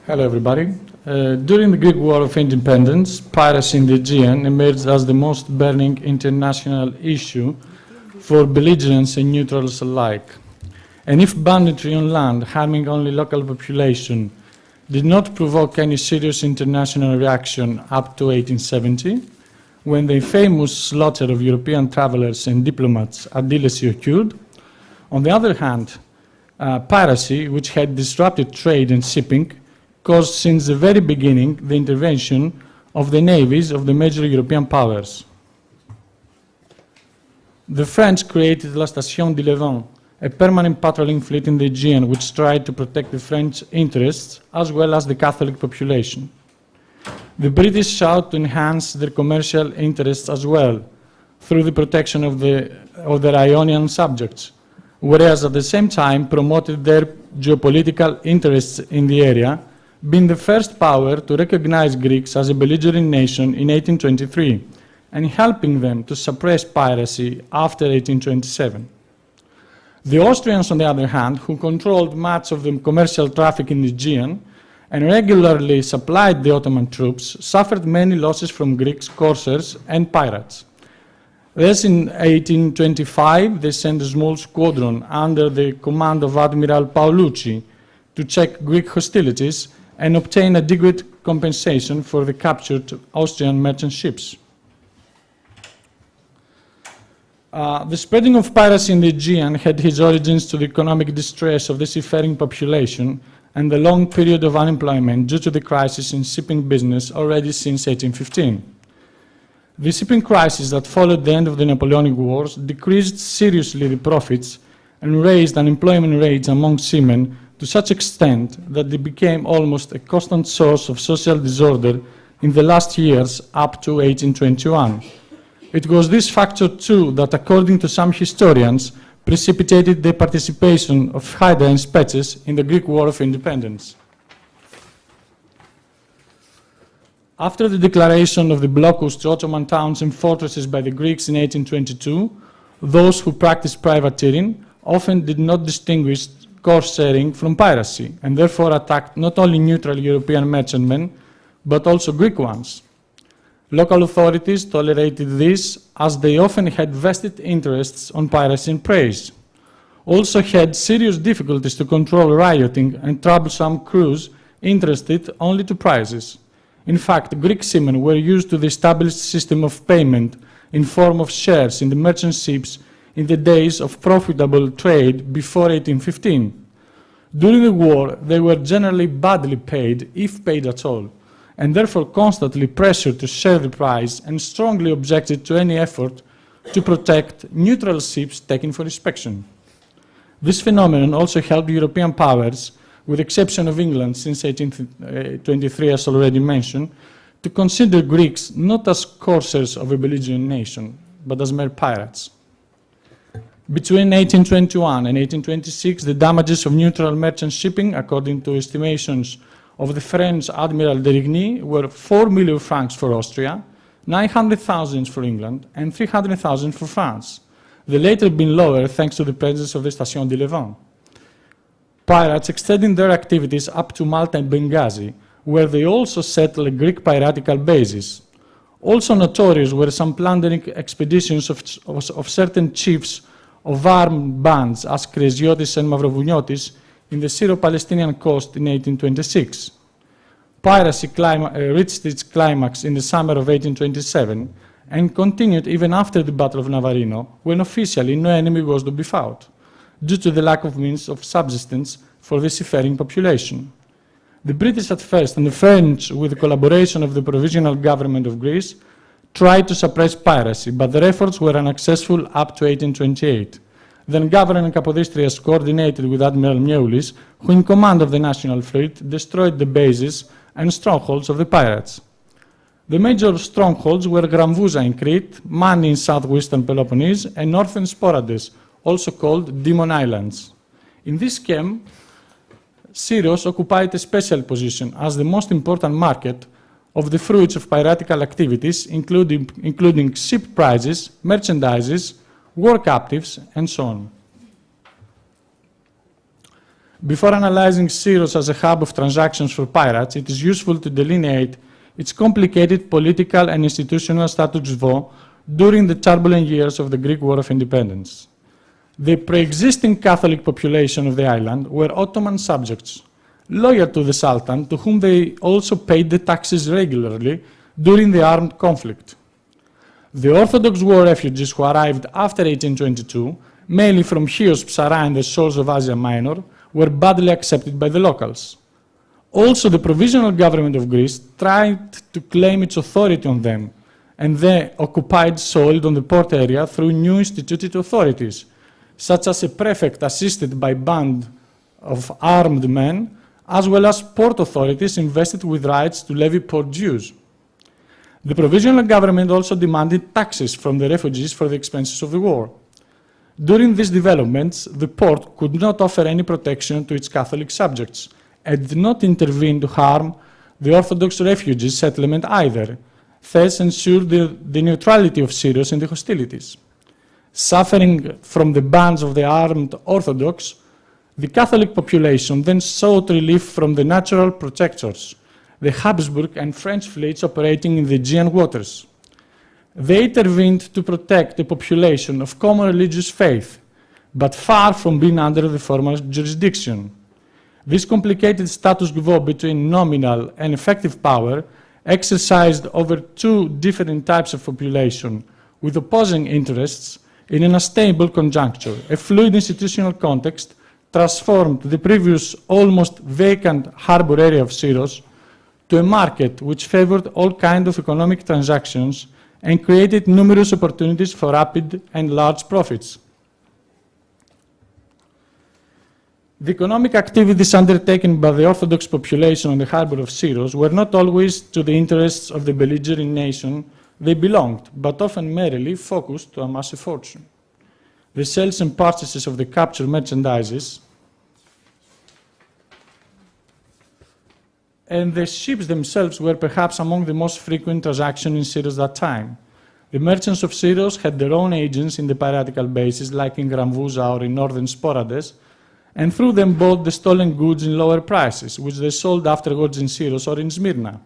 Hello, everybody. During the Greek War of Independence, piracy in the Aegean emerged as the most burning international issue for belligerents and neutrals alike. And if banditry on land, harming only local population, did not provoke any serious international reaction up to 1870, when the famous slaughter of European travelers and diplomats at Delis occurred, on the other hand, piracy, which had disrupted trade and shipping, caused since the very beginning the intervention of the navies of the major European powers. The French created La Station du Levant, a permanent patrolling fleet in the Aegean which tried to protect the French interests as well as the Catholic population. The British sought to enhance their commercial interests as well through the protection of their Ionian subjects, whereas at the same time promoted their geopolitical interests in the area, being the first power to recognize Greeks as a belligerent nation in 1823 and helping them to suppress piracy after 1827. The Austrians, on the other hand, who controlled much of the commercial traffic in the Aegean and regularly supplied the Ottoman troops, suffered many losses from Greeks, Corsairs and Pirates. Thus, in 1825, they sent a small squadron under the command of Admiral Paolucci to check Greek hostilities and obtain adequate compensation for the captured Austrian merchant ships. The spreading of piracy in the Aegean had its origins to the economic distress of the seafaring population and the long period of unemployment due to the crisis in shipping business already since 1815. The shipping crisis that followed the end of the Napoleonic Wars decreased seriously the profits and raised unemployment rates among seamen to such extent that they became almost a constant source of social disorder in the last years up to 1821. It was this factor too that, according to some historians, precipitated the participation of Hydra and Spetses in the Greek War of Independence. After the declaration of the blockus to Ottoman towns and fortresses by the Greeks in 1822, those who practiced privateering often did not distinguish corsairing from piracy, and therefore attacked not only neutral European merchantmen, but also Greek ones. Local authorities tolerated this as they often had vested interests on piracy and prey, also had serious difficulties to control rioting and troublesome crews interested only to prizes. In fact, Greek seamen were used to the established system of payment in form of shares in the merchant ships in the days of profitable trade before 1815. During the war, they were generally badly paid, if paid at all, and therefore constantly pressured to share the prize and strongly objected to any effort to protect neutral ships taken for inspection. This phenomenon also helped European powers, with the exception of England since 1823, as already mentioned, to consider Greeks not as corsairs of a belligerent nation, but as mere pirates. Between 1821 and 1826, the damages of neutral merchant shipping, according to estimations of the French Admiral de Rigny, were 4 million francs for Austria, 900,000 for England, and 300,000 for France, the latter being lower thanks to the presence of the Station du Levant. Pirates extending their activities up to Malta and Benghazi, where they also settled a Greek piratical bases. Also notorious were some plundering expeditions of certain chiefs of armed bands as Kresiotis and Mavrovouniotis in the Syro-Palestinian coast in 1826. Piracy reached its climax in the summer of 1827 and continued even after the Battle of Navarino, when officially no enemy was to be found, due to the lack of means of subsistence for the seafaring population. The British at first and the French, with the collaboration of the Provisional Government of Greece, tried to suppress piracy, but their efforts were unsuccessful up to 1828. Then Governor Kapodistrias coordinated with Admiral Mioulis, who in command of the national fleet destroyed the bases and strongholds of the pirates. The major strongholds were Gramvousa in Crete, Mani in southwestern Peloponnese, and northern Sporades, also called Demon Islands. In this scheme, Syros occupied a special position as the most important market of the fruits of piratical activities, including ship prizes, merchandises, war captives, and so on. Before analyzing Syros as a hub of transactions for pirates, it is useful to delineate its complicated political and institutional status quo during the turbulent years of the Greek War of Independence. The pre-existing Catholic population of the island were Ottoman subjects, loyal to the Sultan, to whom they also paid the taxes regularly during the armed conflict. The Orthodox war refugees who arrived after 1822, mainly from Chios, Psara and the shores of Asia Minor, were badly accepted by the locals. Also, the provisional government of Greece tried to claim its authority on them, and they occupied soil on the port area through new instituted authorities, such as a prefect assisted by a band of armed men, as well as port authorities invested with rights to levy port dues. The provisional government also demanded taxes from the refugees for the expenses of the war. During these developments, the port could not offer any protection to its Catholic subjects and did not intervene to harm the Orthodox refugee settlement either, thus ensured the neutrality of Syros in the hostilities. Suffering from the bans of the armed Orthodox, the Catholic population then sought relief from the natural protectors, the Habsburg and French fleets operating in the Aegean waters. They intervened to protect the population of common religious faith, but far from being under the formal jurisdiction. This complicated status quo between nominal and effective power exercised over two different types of population with opposing interests in an unstable conjuncture, a fluid institutional context transformed the previous almost vacant harbor area of Syros to a market which favored all kinds of economic transactions and created numerous opportunities for rapid and large profits. The economic activities undertaken by the Orthodox population on the harbor of Syros were not always to the interests of the belligerent nation they belonged, but often merely focused to amass a fortune. The sales and purchases of the captured merchandises and the ships themselves were perhaps among the most frequent transactions in Syros that time. The merchants of Syros had their own agents in the piratical bases, like in Gramvousa or in northern Sporades, and through them bought the stolen goods in lower prices, which they sold afterwards in Syros or in Smyrna.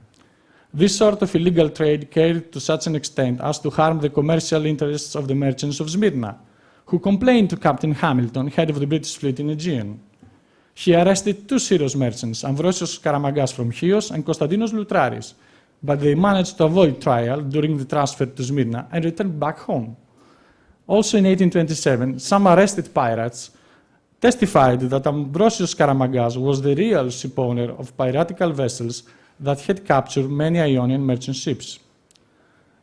This sort of illegal trade carried to such an extent as to harm the commercial interests of the merchants of Smyrna, who complained to Captain Hamilton, head of the British fleet in Aegean. He arrested two Syros merchants, Ambrosios Karamagas from Chios and Konstantinos Loutraris, but they managed to avoid trial during the transfer to Smyrna and returned back home. Also in 1827, some arrested pirates testified that Ambrosios Karamagas was the real shipowner of piratical vessels that had captured many Ionian merchant ships.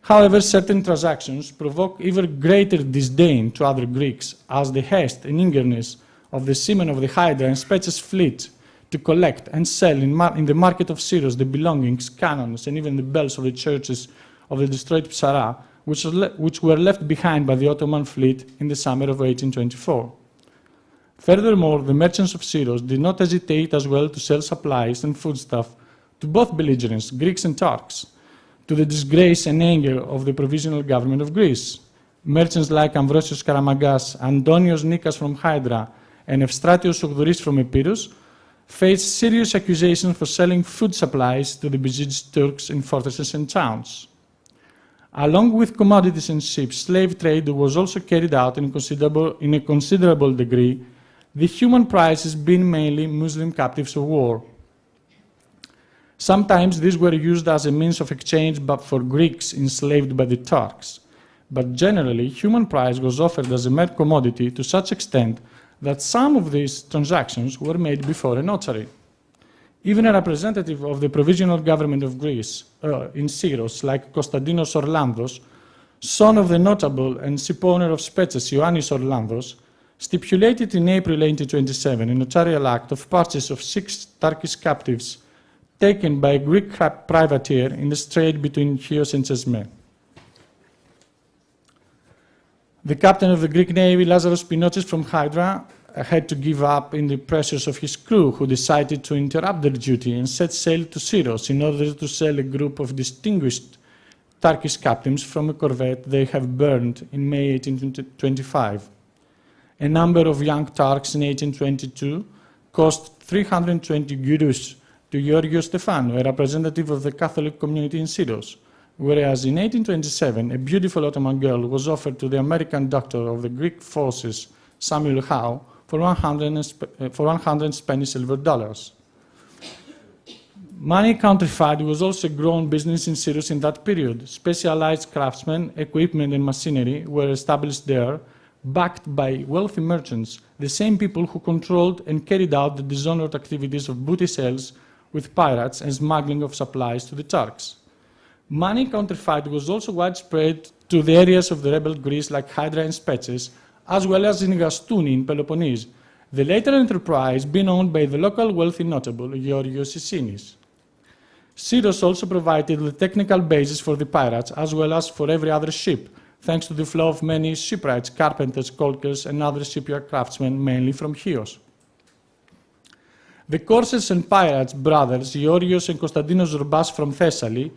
However, certain transactions provoke even greater disdain to other Greeks, as the haste and eagerness of the seamen of the Hydra and Spetses fleet to collect and sell in the market of Syros the belongings, cannons, and even the bells of the churches of the destroyed Psara, which were left behind by the Ottoman fleet in the summer of 1824. Furthermore, the merchants of Syros did not hesitate as well to sell supplies and foodstuff to both belligerents, Greeks and Turks, to the disgrace and anger of the provisional government of Greece. Merchants like Ambrosios Karamagas, Antonios Nikas from Hydra, and Evstratios Ogdouris from Epirus faced serious accusations for selling food supplies to the besieged Turks in fortresses and towns. Along with commodities and ships, slave trade was also carried out in a considerable degree, the human prizes being mainly Muslim captives of war. Sometimes these were used as a means of exchange but for Greeks enslaved by the Turks, but generally human prize was offered as a mere commodity to such extent that some of these transactions were made before a notary. Even a representative of the provisional government of Greece in Syros, like Konstantinos Orlandos, son of the notable and shipowner of Spetses Ioannis Orlandos, stipulated in April 1827 a notarial act of purchase of 6 Turkish captives taken by a Greek privateer in the strait between Chios and Chesme. The captain of the Greek Navy, Lazaros Pinotis from Hydra, had to give up in the pressures of his crew, who decided to interrupt their duty and set sail to Syros in order to sell a group of distinguished Turkish captains from a corvette they have burned in May 1825. A number of young Turks in 1822 cost 320 gyros to Georgios Stephanou, a representative of the Catholic community in Syros, whereas in 1827 a beautiful Ottoman girl was offered to the American doctor of the Greek forces, Samuel Howe, for 100 Spanish silver dollars. Money counterfeit was also a growing business in Syros in that period. Specialized craftsmen, equipment and machinery were established there, backed by wealthy merchants, the same people who controlled and carried out the dishonored activities of booty sales with pirates and smuggling of supplies to the Turks. Money counterfeit was also widespread to the areas of the rebel Greece like Hydra and Spetses, as well as in Gastouni in Peloponnese, the later enterprise being owned by the local wealthy notable Georgios Isinis. Syros also provided the technical basis for the pirates as well as for every other ship, thanks to the flow of many shipwrights, carpenters, caulkers, and other shipyard craftsmen, mainly from Chios. The Corsairs and Pirates brothers, Georgios and Konstantinos Zorbas from Thessaly,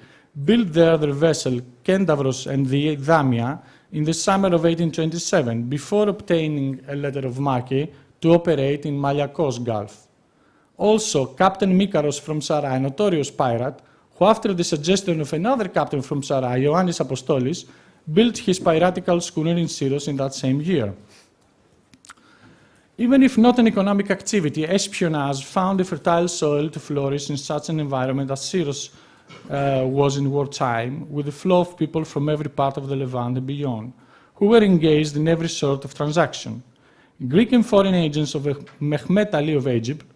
built there their vessel Kentavros and the Damia in the summer of 1827, before obtaining a letter of marque to operate in Maliakos Gulf. Also, Captain Mikaros from Sarai, a notorious pirate, who after the suggestion of another captain from Sarai, Ioannis Apostolis, built his piratical schooner in Syros in that same year. Even if not an economic activity, espionage found a fertile soil to flourish in such an environment as Syros was in wartime, with a flow of people from every part of the Levant and beyond, who were engaged in every sort of transaction. Greek and foreign agents of Mehmet Ali of Egypt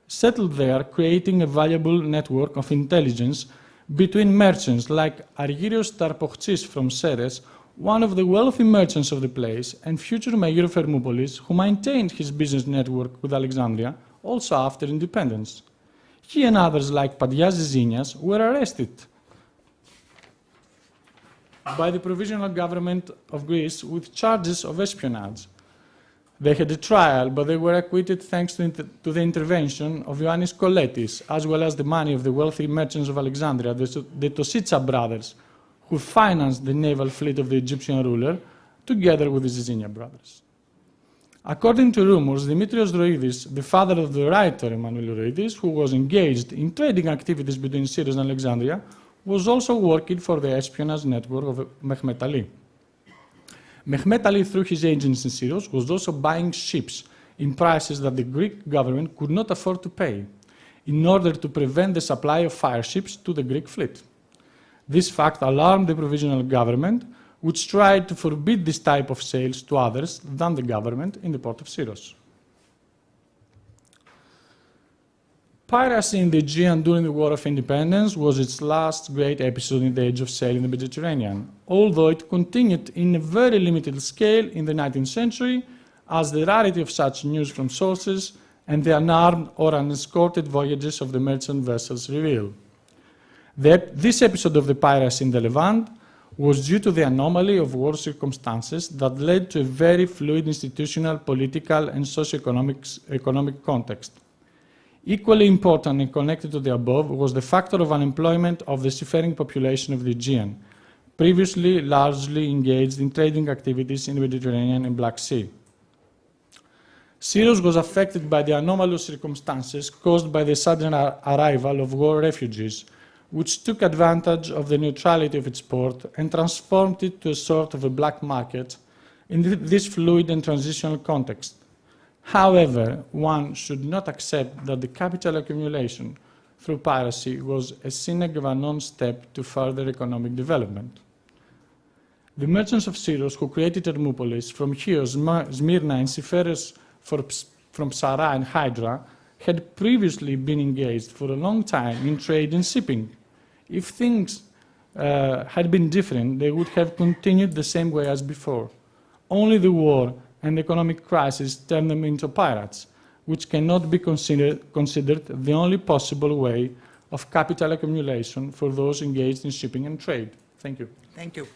settled there, creating a valuable network of intelligence between merchants like Argyrios Tarpochtis from Ceres, one of the wealthy merchants of the place, and future mayor of Hermopolis, who maintained his business network with Alexandria also after independence. He and others like Padias Zizinias were arrested by the provisional government of Greece with charges of espionage. They had a trial, but they were acquitted thanks to the intervention of Ioannis Koletis, as well as the money of the wealthy merchants of Alexandria, the Tositsa brothers, who financed the naval fleet of the Egyptian ruler, together with the Zizinia brothers. According to rumors, Dimitrios Droidis, the father of the writer Emmanuel Droidis, who was engaged in trading activities between Syros and Alexandria, was also working for the espionage network of Mehmet Ali. Mehmet Ali, through his agents in Syros, was also buying ships in prices that the Greek government could not afford to pay, in order to prevent the supply of fire ships to the Greek fleet. This fact alarmed the provisional government, which tried to forbid this type of sales to others than the government in the port of Syros. Piracy in the Aegean during the War of Independence was its last great episode in the age of sail in the Mediterranean, although it continued in a very limited scale in the 19th century, as the rarity of such news from sources and the unarmed or unescorted voyages of the merchant vessels reveal. This episode of the piracy in the Levant was due to the anomaly of war circumstances that led to a very fluid institutional, political, and socio-economic context. Equally important and connected to the above was the factor of unemployment of the seafaring population of the Aegean, previously largely engaged in trading activities in the Mediterranean and Black Sea. Syros was affected by the anomalous circumstances caused by the sudden arrival of war refugees, which took advantage of the neutrality of its port and transformed it to a sort of a black market in this fluid and transitional context. However, one should not accept that the capital accumulation through piracy was a sine qua non step to further economic development. The merchants of Syros who created Hermopolis, from Chios, Smyrna, and seafarers from Sarai and Hydra had previously been engaged for a long time in trade and shipping. If things had been different, they would have continued the same way as before. Only the war and economic crisis turned them into pirates, which cannot be considered the only possible way of capital accumulation for those engaged in shipping and trade. Thank you. Thank you.